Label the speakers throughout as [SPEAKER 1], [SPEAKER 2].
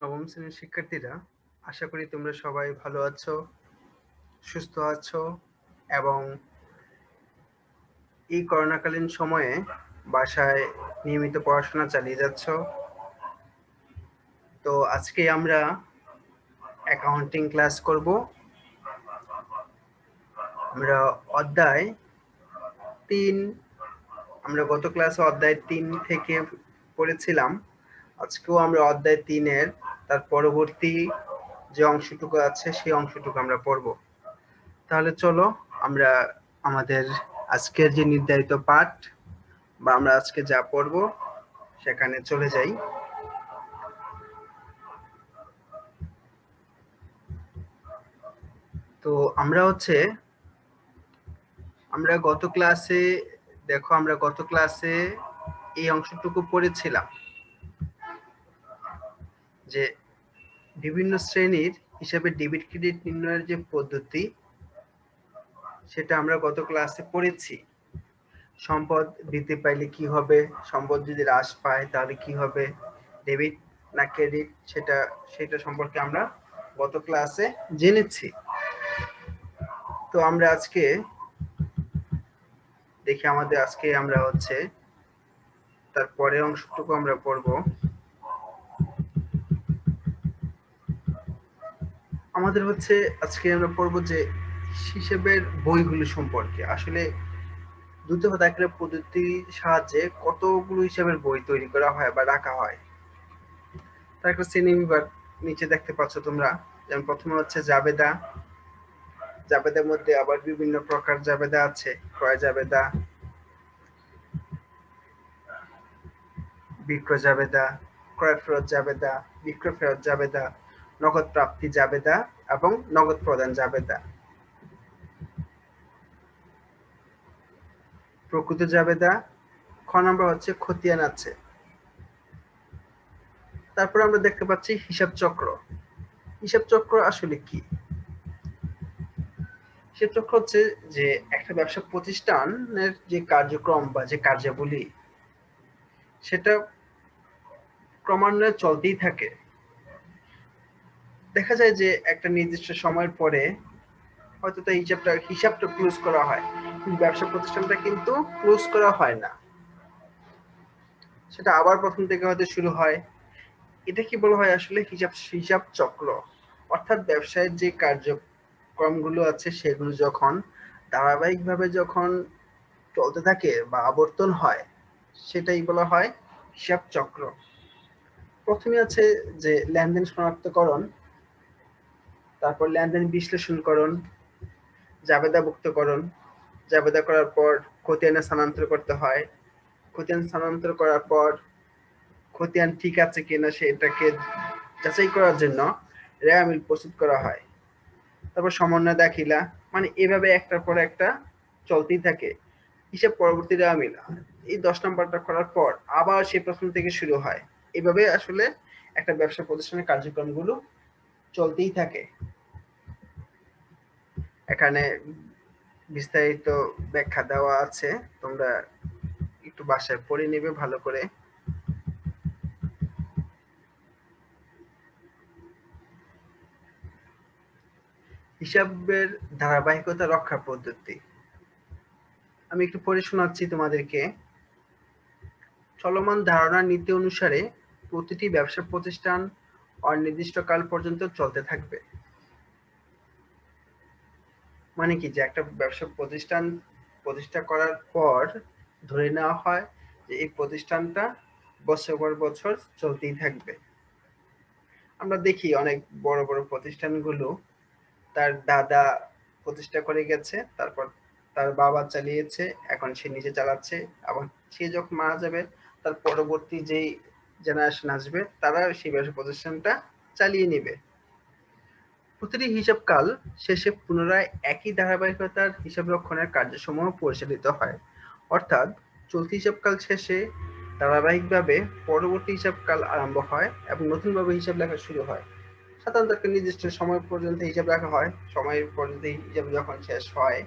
[SPEAKER 1] নবম শ্রেণীর শিক্ষার্থীরা, আশা করি তোমরা সবাই ভালো আছো, সুস্থ আছো এবং এই করোনাকালীন সময়ে বাসায় নিয়মিত পড়াশোনা চালিয়ে যাচ্ছ। তো আজকে আমরা অ্যাকাউন্টিং ক্লাস করব। আমরা অধ্যায় 3 আমরা গত ক্লাসে অধ্যায় 3 থেকে পড়েছিলাম। আজকেও আমরা অধ্যায় 3 এর তার পরবর্তী যে অংশটুকু আছে সেই অংশটুকু আমরা পড়ব। তাহলে চলো আমরা আমাদের আজকের যে নির্ধারিত পাঠ বা আমরা আজকে যা পড়ব সেখানে চলে যাই। তো আমরা গত ক্লাসে এই অংশটুকু পড়েছিলাম যে বিভিন্ন শ্রেণীর হিসাবে ডেবিট ক্রেডিট নির্ণয়ের যে পদ্ধতি সেটা আমরা গত ক্লাসে পড়েছি। সম্পদ বৃদ্ধি পাইলে কি হবে, সম্পদ যদি হ্রাস পায় তাহলে কি হবে, ডেবিট না ক্রেডিট সেটা সম্পর্কে আমরা গত ক্লাসে জেনেছি। তো আমরা আজকে দেখি আমরা তার পরের অংশটুকু আমরা পড়ব। আজকে আমরা পড়ব যে হিসেবের বইগুলো সম্পর্কে। আসলে দ্রুত দাখিলা পদ্ধতির সাহায্যে কতগুলো হিসাবের বই তৈরি করা হয় বা রাখা হয়। তার একটা শ্রেণীবিভাগ নিচে দেখতে পাচ্ছ তোমরা। যেমন প্রথমে জাবেদা। জাবেদার মধ্যে আবার বিভিন্ন প্রকার জাবেদা আছে। ক্রয় জাবেদা, বিক্রয় জাবেদা, ক্রয় ফেরত জাবেদা, বিক্রয় ফেরত জাবেদা, নগদ প্রাপ্তি জাবেদা এবং নগদ প্রদান জাবেদা। প্রকৃত জাবেদা। খ নম্বর খতিয়ান আছে। তারপর আমরা দেখতে পাচ্ছি হিসাব চক্র। হিসাব চক্র আসলে কি? হিসাব চক্র যে একটা ব্যবসা প্রতিষ্ঠানের যে কার্যক্রম বা যে কার্যাবলী সেটা ক্রমান্বয়ে চলতেই থাকে। দেখা যায় যে একটা নির্দিষ্ট সময়ের পরে হয়তো তার হিসাবটা ক্লোজ করা হয়, কিন্তু ব্যবসা প্রতিষ্ঠানটা কিন্তু ক্লোজ করা হয় না, সেটা আবার প্রথম থেকে হয়তো শুরু হয়। এটা কি বলা হয় আসলে হিসাব চক্র। অর্থাৎ ব্যবসায়ের যে কার্যক্রমগুলো আছে সেগুলো যখন ধারাবাহিকভাবে চলতে থাকে বা আবর্তন হয় সেটাই বলা হয় হিসাব চক্র। প্রথমে আছে যে লেনদেন শনাক্তকরণ, তারপর লেনদেন বিশ্লেষণকরণ, জাবেদাভুক্তকরণ, জাবেদা করার পর খতিয়ানে স্থানান্তর করতে হয়, খতিয়ান স্থানান্তর করার পর খতিয়ান ঠিক আছে কিনা সেটাকে যাচাই করার জন্য রেওয়ামিল প্রস্তুত করা হয়। তারপর সমন্বয় দাখিলা, মানে এভাবে একটার পর একটা চলতেই থাকে। হিসাব পরবর্তী রেওয়ামিল, এই 10 নম্বরটা করার পর আবার সেই প্রথম থেকে শুরু হয়। এভাবে আসলে একটা ব্যবসা প্রতিষ্ঠানের কার্যক্রমগুলো চলতেই থাকে। এখানে বিস্তারিত ব্যাখ্যা দেওয়া আছে, তোমরা একটু বাসায় পড়ে নেবে ভালো করে। হিসাবের ধারাবাহিকতা রক্ষা পদ্ধতি আমি একটু পড়ে শোনাচ্ছি তোমাদেরকে। চলমান ধারণা নীতি অনুসারে প্রতিটি ব্যবসা প্রতিষ্ঠান অনির্দিষ্টকাল পর্যন্ত চলতে থাকবে। মানে কি, যে একটা ব্যবসা প্রতিষ্ঠা করার পর ধরে নেওয়া হয় যে এই প্রতিষ্ঠানটা বছর পর বছর চলতেই থাকবে। আমরা দেখি অনেক বড় বড় প্রতিষ্ঠানগুলো তার দাদা প্রতিষ্ঠা করে গেছে, তারপর তার বাবা চালিয়েছে, এখন সে নিজে চালাচ্ছে, এবং সে যখন মারা যাবে তার পরবর্তী যেই জেনারেশন আসবে তারা সেই ব্যবসা প্রতিষ্ঠানটা চালিয়ে নেবে। প্রতিটি হিসাবকাল শেষে পুনরায় একই ধারাবাহিকতার হিসাব রক্ষণের কার্যসমূহ পরিচালিত হয়। অর্থাৎ চলতি হিসাবকাল শেষে ধারাবাহিকভাবে পরবর্তী হিসাবকাল আরম্ভ হয় এবং নতুনভাবে হিসাব লেখা শুরু হয়। সাধারণত একটা নির্দিষ্ট সময় পর্যন্ত হিসাব রাখা হয়। সময় পর্যন্ত হিসাব যখন শেষ হয়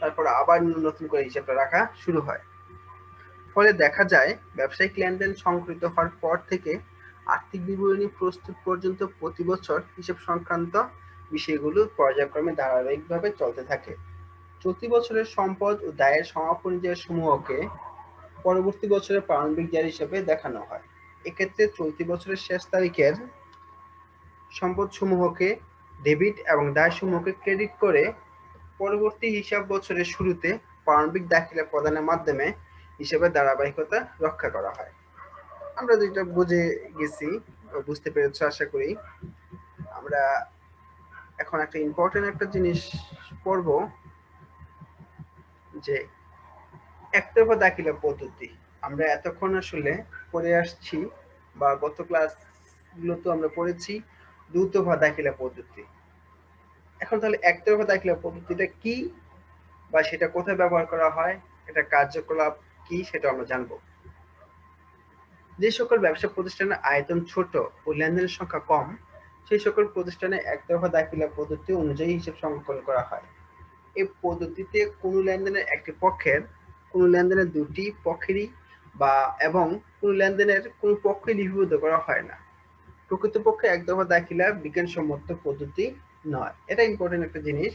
[SPEAKER 1] তারপর আবার নতুন করে হিসাবটা রাখা শুরু হয়। ফলে দেখা যায় ব্যবসায়িক লেনদেন সংঘটিত হওয়ার পর থেকে আর্থিক বিবরণী প্রস্তুত পর্যন্ত প্রতি বছর হিসাব সংক্রান্ত বিষয়গুলো পর্যায়ক্রমে ধারাবাহিকভাবে চলতে থাকে। চলতি বছরের সম্পদ ও দায়ের সমাপনী সমূহকে পরবর্তী বছরের প্রারম্ভিক জারি হিসেবে দেখানো হয়। এক্ষেত্রে চলতি বছরের শেষ তারিখের সম্পদসমূহকে ডেবিট এবং দায়সমূহকে ক্রেডিট করে পরবর্তী হিসাব বছরের শুরুতে প্রারম্ভিক দাখিলা প্রদানের মাধ্যমে হিসাবের ধারাবাহিকতা রক্ষা করা হয়। আমরা যেটা বুঝে গেছি, বুঝতে পেরেছ আশা করি। আমরা এখন একটা ইম্পর্টেন্ট একটা জিনিস পড়ব, যে একতরফা দাখিলা পদ্ধতি। আমরা এতক্ষণ আসলে পড়ে আসছি বা গত ক্লাসগুলোতে আমরা পড়েছি দুতরফা দাখিলা পদ্ধতি। এখন তাহলে একতরফা দাখিলা পদ্ধতিটা কি বা সেটা কোথায় ব্যবহার করা হয়, এটা কার্যকলাপ কি, সেটা আমরা জানবো। যে সকল ব্যবসা প্রতিষ্ঠানের আয়তন ছোট ও লেনদেনের সংখ্যা কম, সেই সকল প্রতিষ্ঠানে একতরফা দাখিলা পদ্ধতি অনুযায়ী হিসাব সংকলন করা হয়। এই পদ্ধতিতে কোনো লেনদেনের একটি পক্ষের, কোনো লেনদেনের দুটি পক্ষেরই বা এবং কোনো লেনদেনের কোনো পক্ষই লিপিবদ্ধ করা হয় না। প্রকৃতপক্ষে একতরফা দাখিলা বিজ্ঞানসম্মত পদ্ধতি নয়। এটা ইম্পর্টেন্ট একটা জিনিস,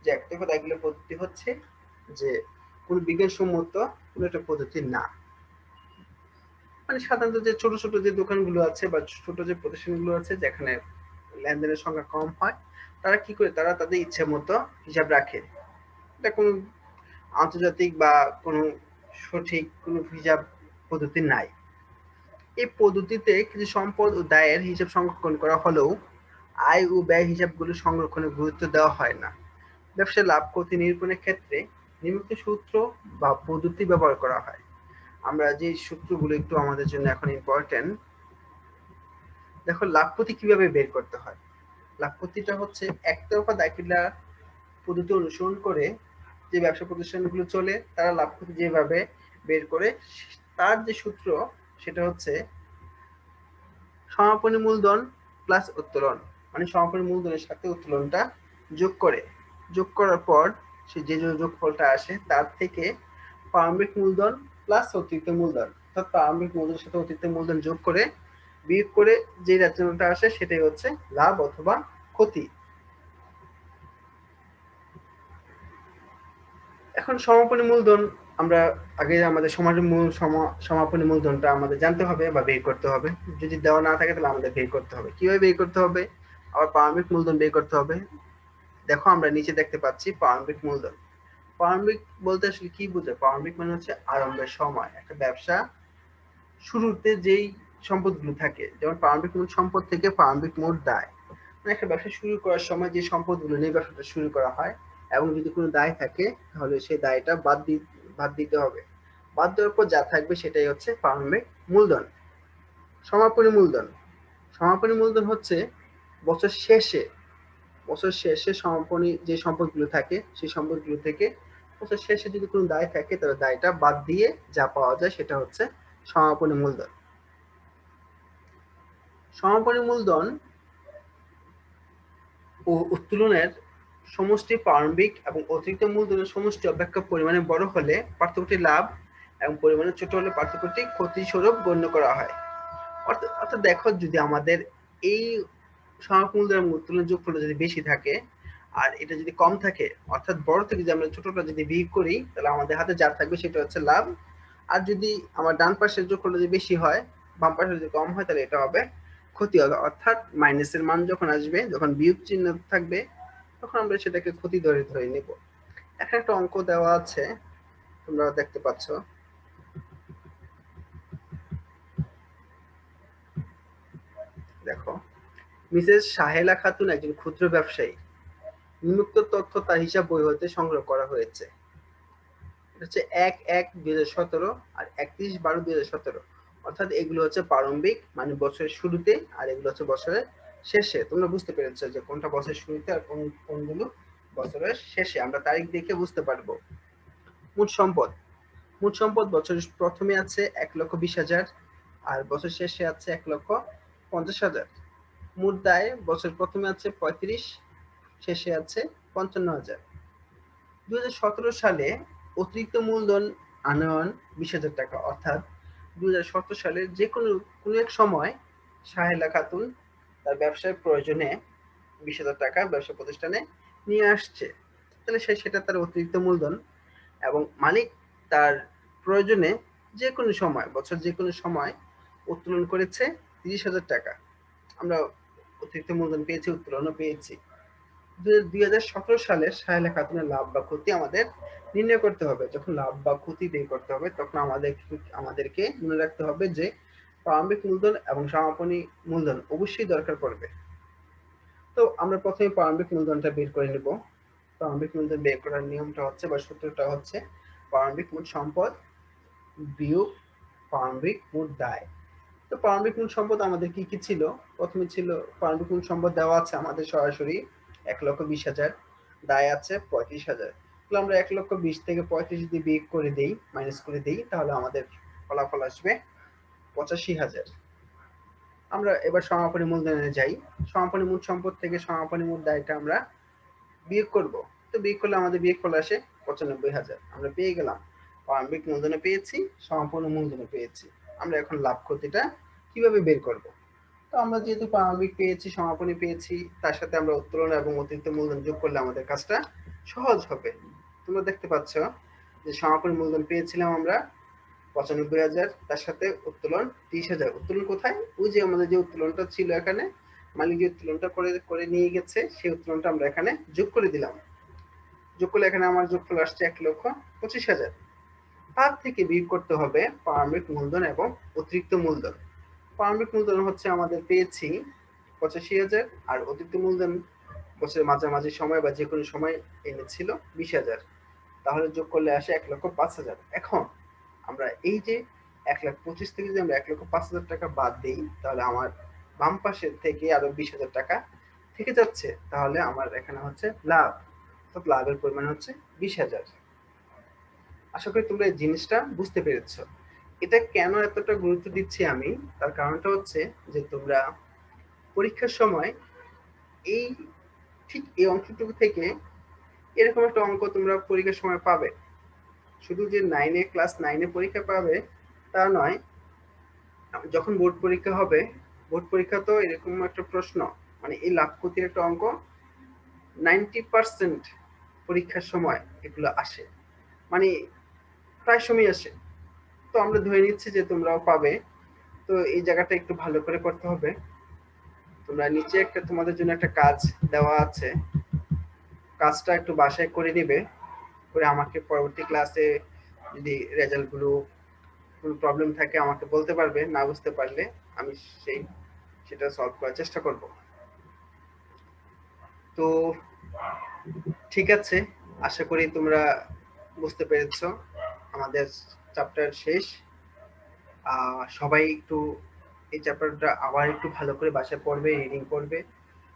[SPEAKER 1] যে একতরফা দাখিলা পদ্ধতি হচ্ছে যে কোনো বিজ্ঞানসম্মত কোনো একটা পদ্ধতি না। মানে সাধারণত যে ছোট ছোট যে দোকানগুলো আছে বা ছোট যে প্রতিষ্ঠানগুলো আছে যেখানে লেনদেনের সংখ্যা কম হয়, তারা কি করে, তারা তাদের ইচ্ছে মতো হিসাব রাখে। এটা কোনো আন্তর্জাতিক বা কোনো সঠিক কোনো হিসাব পদ্ধতি নাই। এই পদ্ধতিতে কিছু সম্পদ ও দায়ের হিসাব সংরক্ষণ করা হলেও আয় ও ব্যয় হিসাবগুলো সংরক্ষণে গুরুত্ব দেওয়া হয় না। ব্যবসায় লাভ ক্ষতি নিরূপণের ক্ষেত্রে নিম্নলিখিত সূত্র বা পদ্ধতি ব্যবহার করা হয়। আমরা যে সূত্রগুলো একটু আমাদের জন্য এখন ইম্পর্টেন্ট। দেখো লাভ ক্ষতি কিভাবে বের করতে হয়। লাভ ক্ষতিটা হচ্ছে একতরফা দাখিলা পদ্ধতি অনুসরণ করে যে ব্যবসা প্রতিষ্ঠানগুলো চলে, তারা লাভ ক্ষতি যেভাবে বের করে, তার যে সূত্র সেটা হচ্ছে সমাপনী মূলধন প্লাস উত্তোলন। মানে সমাপনী মূলধনের সাথে উত্তোলনটা যোগ করার পর সে যে যোগফলটা আসে তার থেকে প্রারম্ভিক মূলধন প্লাস অতিরিক্ত মূলধন, অর্থাৎ প্রারম্ভিক মূলধনের সাথে অতিরিক্ত মূলধন যোগ করে বিয়োগ করে যে রেজাল্টটা আসে সেটাই হচ্ছে লাভ অথবা ক্ষতি। এখন সমাপনী মূলধন আমরা আগে আমাদের সমাপনী মূলধনটা আমাদের জানতে হবে বা বের করতে হবে। যদি দেওয়া না থাকে তাহলে আমাদের বের করতে হবে। কিভাবে বের করতে হবে? আবার প্রারম্ভিক মূলধন বের করতে হবে। দেখো আমরা নিচে দেখতে পাচ্ছি প্রারম্ভিক মূলধন। প্রারম্ভিক বলতে আসলে কি বোঝায়? প্রারম্ভিক মানে হচ্ছে আরম্ভের সময়। একটা ব্যবসা শুরুতে যেই সম্পদগুলো থাকে, যেমন প্রারম্ভিক মূল সম্পদ থেকে প্রারম্ভিক মোট দায়। মানে একটা ব্যবসা শুরু করার সময় যে সম্পদগুলো নিয়ে ব্যবসাটা শুরু করা হয়, এবং যদি কোনো দায় থাকে তাহলে সেই দায়টা বাদ দিতে হবে। বাদ দেওয়ার পর যা থাকবে সেটাই হচ্ছে প্রারম্ভিক মূলধন। সমাপনী মূলধন। সমাপনী মূলধন হচ্ছে বছর শেষে সমাপনী যে সম্পদগুলো থাকে সেই সম্পদগুলো থেকে বছর শেষে যদি কোনো দায় থাকে তাহলে দায়টা বাদ দিয়ে যা পাওয়া যায় সেটা হচ্ছে সমাপনী মূলধন। সমাপনী মূলধন ও উত্তোলনের সমষ্টি প্রারম্ভিক এবং অতিরিক্ত মূলধনের সমষ্টি অপেক্ষা পরিমাণে বড় হলে পার্থক্যটি লাভ এবং পরিমাণে ছোট হলে পার্থক্যটি ক্ষতিস্বরূপ গণ্য করা হয়। অর্থাৎ দেখো, যদি আমাদের এই সমাপনী মূলধন এবং উত্তোলনের যোগফলটা যদি বেশি থাকে আর এটা যদি কম থাকে, অর্থাৎ বড় থেকে যদি আমরা ছোটটা যদি বিয়োগ করি তাহলে আমাদের হাতে যা থাকবে সেটা হচ্ছে লাভ। আর যদি আমার ডান পাশের যোগফলটা যদি বেশি হয়, বাম পাশে যদি কম হয়, তাহলে এটা হবে ক্ষতি হবে। অর্থাৎ মাইনাসের মান যখন আসবে, যখন বিয়োগ চিহ্ন থাকবে, তখন আমরা সেটাকে ক্ষতি ধরে নেব। এখানে একটা অঙ্ক দেওয়া আছে, তোমরা দেখতে পাচ্ছ। দেখো, মিসেস সাহেলা খাতুন একজন ক্ষুদ্র ব্যবসায়ী। নিম্নোক্ত তথ্য তার হিসাব বই হতে সংগ্রহ করা হয়েছে। এটা হচ্ছে ১/১/২০১৭ আর ৩১/১২/২০১৭। অর্থাৎ এগুলো হচ্ছে প্রারম্ভিক, মানে বছরের শুরুতে, আর এগুলো হচ্ছে বছরের শেষে। তোমরা বুঝতে পেরেছো যে কোনটা বছরের শুরুতে আর কোনগুলো বছরের শেষে। আমরা তারিখ দেখে বুঝতে পারবো। মোট সম্পদ বছরের প্রথমে আছে ১,২০,০০০ আর বছর শেষে আছে ১,৫০,০০০। মোট দায় বছর প্রথমে আছে ৩৫, শেষে আছে ৫৫,০০০। ২০১৭ সালে অতিরিক্ত মূলধন আনয়ন ২০,০০০ টাকা। অর্থাৎ ২০১৭ সালের যে কোনো এক সময় সাহেলা খাতুন তার ব্যবসার প্রয়োজনে 20,000 টাকা ব্যবসা প্রতিষ্ঠানে নিয়ে আসছে, তাহলে সেটা তার অতিরিক্ত মূলধন। এবং মালিক তার প্রয়োজনে যে কোনো সময়, বছর যে কোনো সময় উত্তোলন করেছে 30,000 টাকা। আমরা অতিরিক্ত মূলধন পেয়েছি, উত্তোলনও পেয়েছি। 2017 সালে সাহেলা খাতুনের লাভ বা ক্ষতি আমাদের নির্ণয় করতে হবে। যখন লাভ বা ক্ষতি বের করতে হবে তখন আমাদেরকে মনে রাখতে হবে যে প্রারম্ভিক মূলধন এবং সমাপনী মূলধন অবশ্যই দরকার পড়বে। তো আমরা প্রথমে প্রারম্ভিক মূলধনটা বের করে নেব। প্রারম্ভিক মূলধন বের করার নিয়মটা হচ্ছে বা সূত্রটা হচ্ছে প্রারম্ভিক মোট সম্পদ বিয়োগ প্রারম্ভিক মোট দায়। তো প্রারম্ভিক মোট সম্পদ আমাদের কি কি ছিল? প্রথমে ছিল প্রারম্ভিক মোট সম্পদ দেওয়া আছে আমাদের সরাসরি 1,20,000, দায় আছে 35,000। তাহলে আমরা 1,20,000 থেকে 35 যদি বিয়োগ করে দেই, মাইনাস করে দেই, তাহলে আমাদের ফলাফল আসবে 85,000। আমরা এবার সমাপনী মূলধনে যাই। সমাপনী মোট সম্পদ থেকে সমাপনী মোট দায়টা আমরা বিয়োগ করব। তো বিয়োগ করলে আমাদের বিয়োগফল আসে 95,000। আমরা পেয়ে গেলাম, প্রারম্ভিক মূলধনে পেয়েছি, সমাপনী মূলধনে পেয়েছি। আমরা এখন লাভ ক্ষতিটা কিভাবে বের করব? তো আমরা যেহেতু প্রারম্ভিক পেয়েছি, সমাপনী পেয়েছি, তার সাথে আমরা উত্তোলন এবং অতিরিক্ত মূলধন যোগ করলে আমাদের কাজটা সহজ হবে। তোমরা দেখতে পাচ্ছ যে সমাপনী মূলধন পেয়েছিলাম আমরা 95,000, তার সাথে উত্তোলন 30,000। উত্তোলন কোথায়? ওই যে আমাদের যে উত্তোলনটা ছিল এখানে, মালিক যে উত্তোলনটা করে নিয়ে গেছে, সেই উত্তোলনটা আমরা এখানে যোগ করে দিলাম। যোগ করলে এখানে আমার যোগফল আসছে 1,25,000। তার থেকে বিয়োগ করতে হবে প্রারম্ভিক মূলধন এবং অতিরিক্ত মূলধন। প্রারম্ভিক মূলধন হচ্ছে আমাদের পেয়েছি 85,000, আর অতিরিক্ত মূলধন বছরের মাঝামাঝি সময় বা যে কোনো সময় এনেছিল 20,000। তাহলে যোগ করলে আসে 1,05,000। এখন আমরা এই যে 1,25,000 থেকে যদি আমরা 1,05,000 টাকা বাদ দিই, তাহলে আমার বাম পাশের থেকে আরো 20,000 টাকা থেকে যাচ্ছে। তাহলে আমার এখানে হচ্ছে লাভ, অর্থাৎ লাভের পরিমাণ হচ্ছে 20,000। আশা করি তোমরা এই জিনিসটা বুঝতে পেরেছো। এটা কেন এতটা গুরুত্ব দিচ্ছি আমি, তার কারণটা হচ্ছে যে তোমরা পরীক্ষার সময় এই ঠিক এই অংশটুকু থেকে এরকম একটা অঙ্ক তোমরা পরীক্ষার সময় পাবে। শুধু যে ক্লাস 9-এ পরীক্ষা পাবে তা নয়, যখন বোর্ড পরীক্ষা হবে, বোর্ড পরীক্ষা তো এরকম একটা প্রশ্ন, মানে এই লাভ ক্ষতির একটা অঙ্ক 90% পরীক্ষার সময় এগুলো আসে, মানে প্রায় সময় আসে। তো আমরা ধরে নিচ্ছি যে তোমরাও পাবে। তো এই জায়গাটা একটু ভালো করে করতে হবে। তোমরা নিচে একটা তোমাদের জন্য একটা কাজ দেওয়া আছে, কাজটা একটু বাসায় করে নিবে, করে আমাকে পরবর্তী ক্লাসে যদি রেজাল্টগুলো কোনো প্রবলেম থাকে আমাকে বলতে পারবে, না বুঝতে পারলে আমি সেটা সলভ করার চেষ্টা করব। তো ঠিক আছে, আশা করি তোমরা বুঝতে পেরেছো। আমাদের চ্যাপ্টার শেষ। সবাই একটু এই চ্যাপ্টারটা আবার একটু ভালো করে বাসায় পড়বে, রিডিং করবে।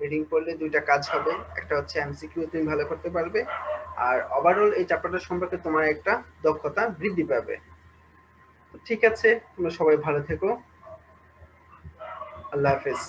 [SPEAKER 1] রিডিং করলে দুইটা কাজ হবে, একটা হচ্ছে এমসিকিউ তুমি ভালো করতে পারবে, আর ওভারঅল এই চ্যাপ্টারটা সম্পর্কে তোমার একটা দক্ষতা বৃদ্ধি পাবে। ঠিক আছে, তোমরা সবাই ভালো থেকো। আল্লাহ হাফেজ।